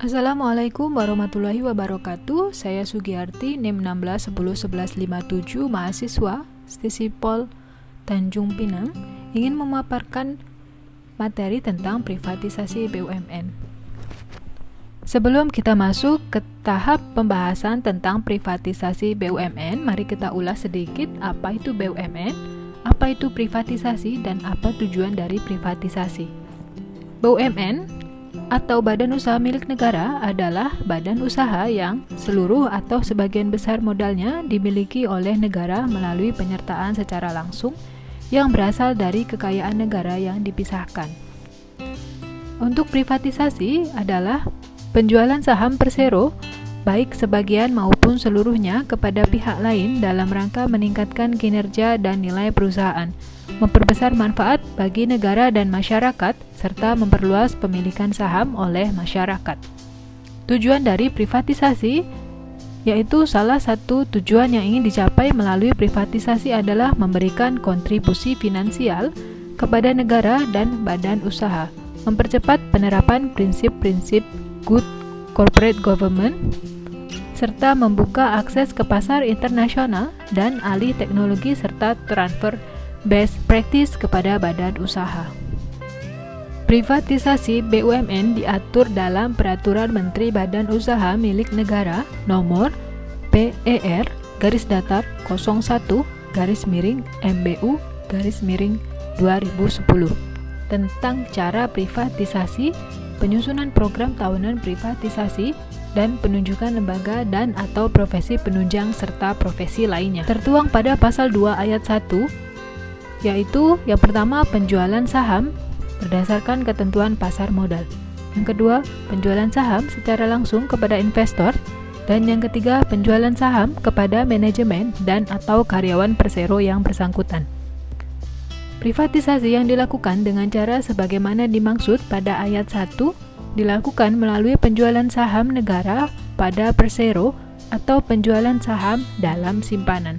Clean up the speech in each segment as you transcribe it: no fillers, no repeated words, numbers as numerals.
Assalamualaikum warahmatullahi wabarakatuh. Saya Sugiyarti, NIM 16101157, mahasiswa Stisipol Tanjung Pinang, ingin memaparkan materi tentang privatisasi BUMN. Sebelum kita masuk ke tahap pembahasan tentang privatisasi BUMN, mari kita ulas sedikit apa itu BUMN, apa itu privatisasi, dan apa tujuan dari privatisasi. BUMN atau badan usaha milik negara adalah badan usaha yang seluruh atau sebagian besar modalnya dimiliki oleh negara melalui penyertaan secara langsung yang berasal dari kekayaan negara yang dipisahkan. Untuk privatisasi adalah penjualan saham persero baik sebagian maupun seluruhnya kepada pihak lain dalam rangka meningkatkan kinerja dan nilai perusahaan, memperbesar manfaat bagi negara dan masyarakat, serta memperluas pemilikan saham oleh masyarakat. Tujuan dari privatisasi, yaitu salah satu tujuan yang ingin dicapai melalui privatisasi adalah memberikan kontribusi finansial kepada negara dan badan usaha, mempercepat penerapan prinsip-prinsip good corporate government, serta membuka akses ke pasar internasional dan alih teknologi serta transfer best practice kepada badan usaha. Privatisasi BUMN diatur dalam Peraturan Menteri Badan Usaha Milik Negara Nomor PER /01/MBU/2010 tentang cara privatisasi, penyusunan program tahunan privatisasi, dan penunjukan lembaga dan atau profesi penunjang serta profesi lainnya. Tertuang pada pasal 2 ayat 1, yaitu yang pertama penjualan saham berdasarkan ketentuan pasar modal. Yang kedua, penjualan saham secara langsung kepada investor, dan yang ketiga, penjualan saham kepada manajemen dan atau karyawan persero yang bersangkutan. Privatisasi yang dilakukan dengan cara sebagaimana dimaksud pada ayat 1 dilakukan melalui penjualan saham negara pada persero atau penjualan saham dalam simpanan.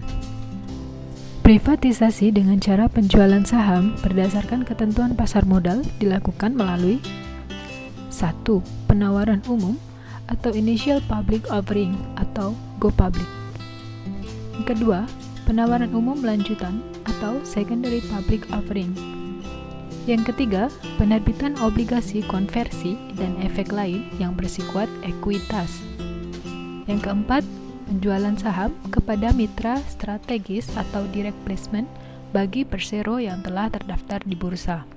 Privatisasi dengan cara penjualan saham berdasarkan ketentuan pasar modal dilakukan melalui 1. Penawaran umum atau Initial Public Offering atau Go Public. Yang kedua, penawaran umum lanjutan atau Secondary Public Offering. Yang ketiga, penerbitan obligasi konversi dan efek lain yang bersifat ekuitas. Yang keempat, penjualan saham kepada mitra strategis atau direct placement bagi persero yang telah terdaftar di bursa.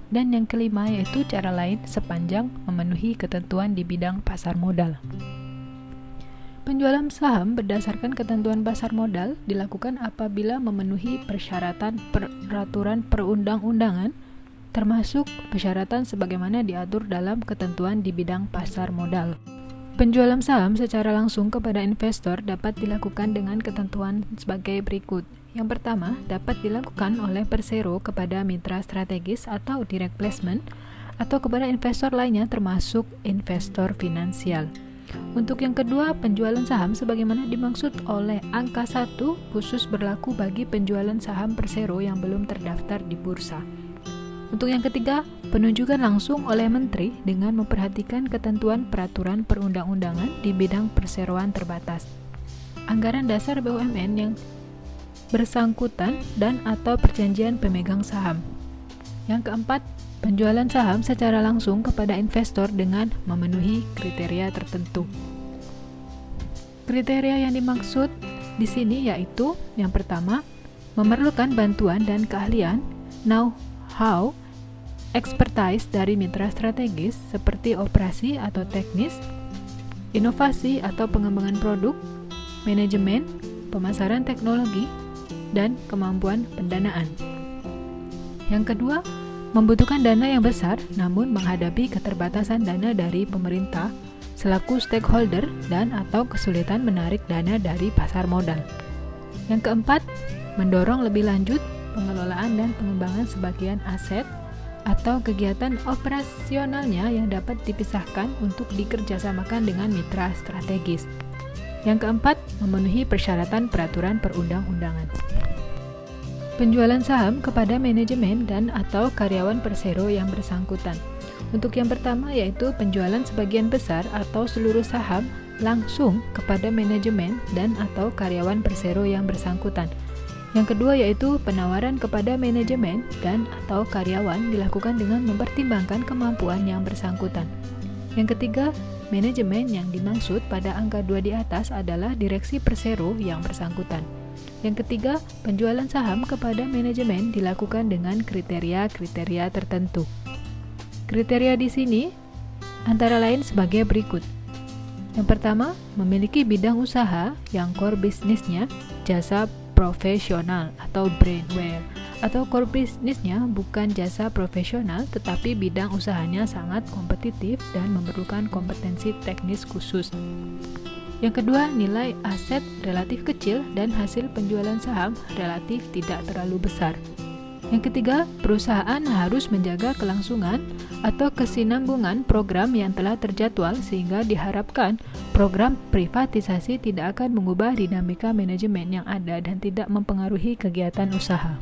Dan yang kelima yaitu cara lain sepanjang memenuhi ketentuan di bidang pasar modal. Penjualan saham berdasarkan ketentuan pasar modal dilakukan apabila memenuhi persyaratan peraturan perundang-undangan, termasuk persyaratan sebagaimana diatur dalam ketentuan di bidang pasar modal. Penjualan saham secara langsung kepada investor dapat dilakukan dengan ketentuan sebagai berikut. Yang pertama, dapat dilakukan oleh persero kepada mitra strategis atau direct placement, atau kepada investor lainnya termasuk investor finansial. Untuk yang kedua, penjualan saham sebagaimana dimaksud oleh angka 1 khusus berlaku bagi penjualan saham persero yang belum terdaftar di bursa. Untuk yang ketiga, penunjukan langsung oleh menteri dengan memperhatikan ketentuan peraturan perundang-undangan di bidang perseroan terbatas, anggaran dasar BUMN yang bersangkutan dan atau perjanjian pemegang saham. Yang keempat, penjualan saham secara langsung kepada investor dengan memenuhi kriteria tertentu. Kriteria yang dimaksud di sini yaitu yang pertama, memerlukan bantuan dan keahlian, know-how, expertise dari mitra strategis seperti operasi atau teknis, inovasi atau pengembangan produk, manajemen, pemasaran teknologi, dan kemampuan pendanaan. Yang kedua, membutuhkan dana yang besar namun menghadapi keterbatasan dana dari pemerintah selaku stakeholder dan atau kesulitan menarik dana dari pasar modal. Yang keempat, mendorong lebih lanjut pengelolaan dan pengembangan sebagian aset atau kegiatan operasionalnya yang dapat dipisahkan untuk dikerjasamakan dengan mitra strategis. Yang keempat, memenuhi persyaratan peraturan perundang-undangan. Penjualan saham kepada manajemen dan atau karyawan persero yang bersangkutan. Untuk yang pertama yaitu penjualan sebagian besar atau seluruh saham langsung kepada manajemen dan atau karyawan persero yang bersangkutan. Yang kedua yaitu penawaran kepada manajemen dan atau karyawan dilakukan dengan mempertimbangkan kemampuan yang bersangkutan. Yang ketiga, manajemen yang dimaksud pada angka 2 di atas adalah direksi persero yang bersangkutan. Yang ketiga, penjualan saham kepada manajemen dilakukan dengan kriteria-kriteria tertentu. Kriteria di sini antara lain sebagai berikut. Yang pertama, memiliki bidang usaha yang core bisnisnya jasa profesional atau brandware, atau core bisnisnya bukan jasa profesional tetapi bidang usahanya sangat kompetitif dan memerlukan kompetensi teknis khusus. Yang kedua, nilai aset relatif kecil dan hasil penjualan saham relatif tidak terlalu besar. Yang ketiga, perusahaan harus menjaga kelangsungan atau kesinambungan program yang telah terjadwal sehingga diharapkan program privatisasi tidak akan mengubah dinamika manajemen yang ada dan tidak mempengaruhi kegiatan usaha.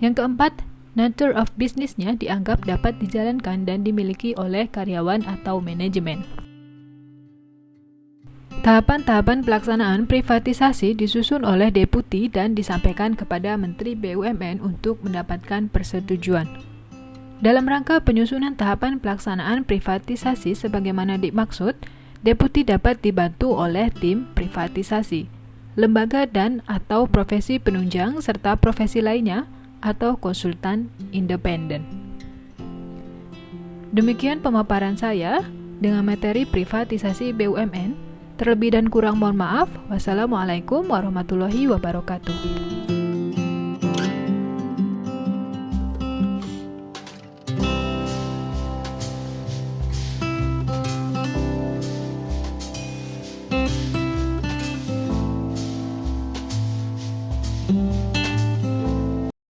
Yang keempat, nature of business-nya dianggap dapat dijalankan dan dimiliki oleh karyawan atau manajemen. Tahapan-tahapan pelaksanaan privatisasi disusun oleh deputi dan disampaikan kepada Menteri BUMN untuk mendapatkan persetujuan. Dalam rangka penyusunan tahapan pelaksanaan privatisasi sebagaimana dimaksud, deputi dapat dibantu oleh tim privatisasi, lembaga dan atau profesi penunjang serta profesi lainnya atau konsultan independen. Demikian pemaparan saya dengan materi privatisasi BUMN. Terlebih dan kurang mohon maaf. Wassalamualaikum warahmatullahi wabarakatuh.